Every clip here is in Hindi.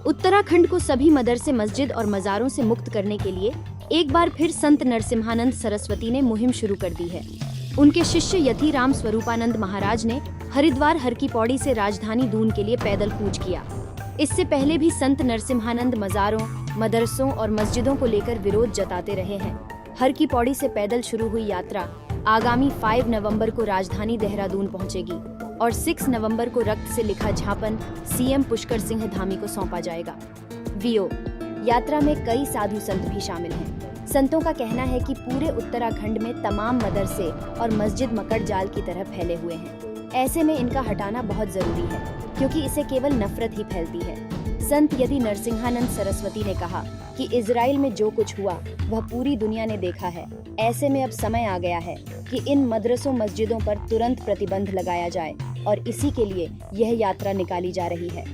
उत्तराखंड को सभी मदरसे, मस्जिद और मज़ारों से मुक्त करने के लिए एक बार फिर संत नरसिम्हानंद सरस्वती ने मुहिम शुरू कर दी है। उनके शिष्य यति राम स्वरूपानंद महाराज ने हरिद्वार हर की पौड़ी से राजधानी दून के लिए पैदल कूच किया। इससे पहले भी संत नरसिम्हानंद मज़ारों, मदरसों और मस्जिदों को लेकर विरोध जताते रहे हैं। हर की पौड़ी से पैदल शुरू हुई यात्रा आगामी 5 नवंबर को राजधानी देहरादून पहुंचेगी और 6 नवंबर को रक्त से लिखा झापन सीएम पुष्कर सिंह धामी को सौंपा जाएगा। वीओ यात्रा में कई साधु संत भी शामिल हैं। संतों का कहना है कि पूरे उत्तराखंड में तमाम मदरसे और मस्जिद मकड़ जाल की तरह फैले हुए हैं। ऐसे में इनका हटाना बहुत जरूरी है, क्योंकि इससे केवल नफरत ही फैलती है। संत यति नरसिम्हानंद सरस्वती ने कहा कि इजराइल में जो कुछ हुआ वह पूरी दुनिया ने देखा है। ऐसे में अब समय आ गया है कि इन मदरसों, मस्जिदों पर तुरंत प्रतिबंध लगाया जाए और इसी के लिए यह यात्रा निकाली जा रही है।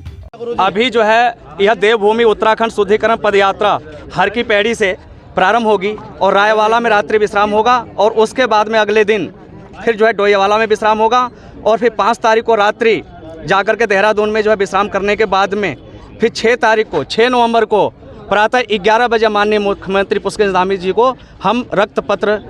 अभी जो है यह देवभूमि उत्तराखंड शुद्धिकरण पद यात्रा हर की पैड़ी से प्रारंभ होगी और रायवाला में रात्रि विश्राम होगा और उसके बाद में अगले दिन फिर जो है डोईवाला में विश्राम होगा और फिर 5 तारीख को रात्रि जाकर के देहरादून में जो है विश्राम करने के बाद में फिर 6 नवंबर को प्रातः 11 बजे माननीय मुख्यमंत्री पुष्कर सिंह धामी जी को हम रक्त पत्र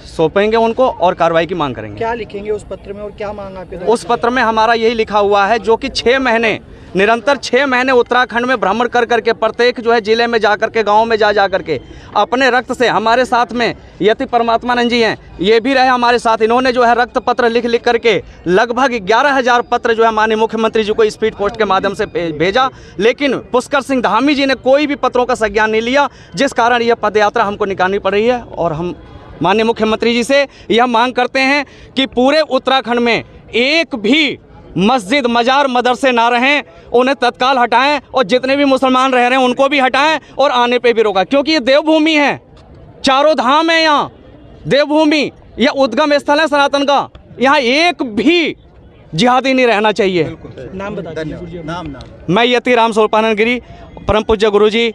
सौंपेंगे उनको और कार्रवाई की मांग करेंगे। क्या लिखेंगे उस पत्र में और क्या मांग आपके? उस पत्र में हमारा यही लिखा हुआ है, जो कि 6 महीने निरंतर 6 महीने उत्तराखंड में भ्रमण कर करके प्रत्येक जो है जिले में जा करके, गाँव में जा करके अपने रक्त से, हमारे साथ में यति परमात्मानंद जी हैं, ये भी रहे हमारे साथ। इन्होंने जो है रक्त पत्र लिख करके लगभग 11,000 पत्र जो है माननीय मुख्यमंत्री जी को स्पीड पोस्ट के माध्यम से भेजा, लेकिन पुष्कर सिंह धामी जी ने कोई भी पत्रों का संज्ञान नहीं लिया, जिस कारण यह पदयात्रा हमको निकालनी पड़ रही है। और हम माननीय मुख्यमंत्री जी से यह मांग करते हैं कि पूरे उत्तराखंड में एक भी मस्जिद, मजार, मदरसे ना रहें, उन्हें तत्काल हटाएं और जितने भी मुसलमान रह रहे हैं उनको भी हटाएं और आने पे भी रोका, क्योंकि ये देवभूमि है, चारों धाम है, यहाँ देवभूमि, यह उद्गम स्थल है सनातन का, यहाँ एक भी जिहादी नहीं रहना चाहिए। नाम बता दीजिए। नाम मैं यति राम स्वरूपानंद गिरी, परम पूज्य गुरु जी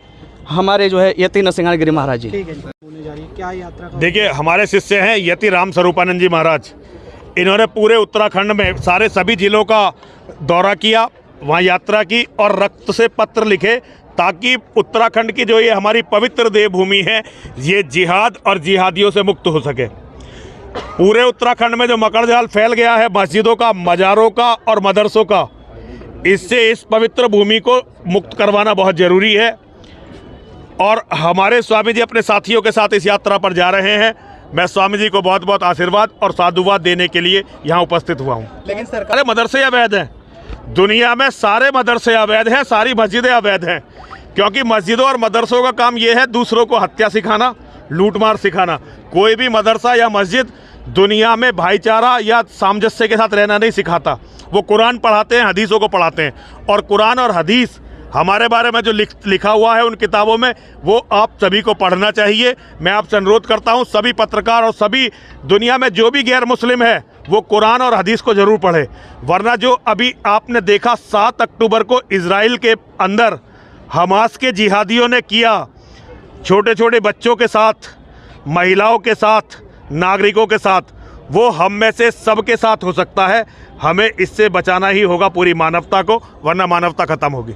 हमारे जो है यति नरसिम्हानंद गिरी महाराज जी। क्या यात्रा? देखिए, हमारे शिष्य हैं यति राम स्वरूपानंद जी महाराज। इन्होंने पूरे उत्तराखंड में सारे सभी जिलों का दौरा किया, वहाँ यात्रा की और रक्त से पत्र लिखे, ताकि उत्तराखंड की जो ये हमारी पवित्र देवभूमि है ये जिहाद और जिहादियों से मुक्त हो सके। पूरे उत्तराखंड में जो मकड़जाल फैल गया है मस्जिदों का, मज़ारों का और मदरसों का, इससे इस पवित्र भूमि को मुक्त करवाना बहुत ज़रूरी है। और हमारे स्वामी जी अपने साथियों के साथ इस यात्रा पर जा रहे हैं। मैं स्वामी जी को बहुत बहुत आशीर्वाद और साधुवाद देने के लिए यहाँ उपस्थित हुआ हूँ। लेकिन सरकार मदरसे अवैध हैं, दुनिया में सारे मदरसे अवैध हैं, सारी मस्जिदें अवैध हैं, क्योंकि मस्जिदों और मदरसों का काम ये है दूसरों को हत्या सिखाना, लूटमार सिखाना। कोई भी मदरसा या मस्जिद दुनिया में भाईचारा या सामंजस्य के साथ रहना नहीं सिखाता। वो कुरान पढ़ाते हैं, हदीसों को पढ़ाते हैं, और कुरान और हदीस हमारे बारे में जो लिखा हुआ है उन किताबों में, वो आप सभी को पढ़ना चाहिए। मैं आपसे अनुरोध करता हूँ सभी पत्रकार और सभी दुनिया में जो भी गैर मुस्लिम है वो कुरान और हदीस को ज़रूर पढ़े, वरना जो अभी आपने देखा 7 अक्टूबर को इजराइल के अंदर हमास के जिहादियों ने किया, छोटे छोटे बच्चों के साथ, महिलाओं के साथ, नागरिकों के साथ, वो हम में से सब के साथ हो सकता है। हमें इससे बचाना ही होगा पूरी मानवता को, वरना मानवता ख़त्म होगी।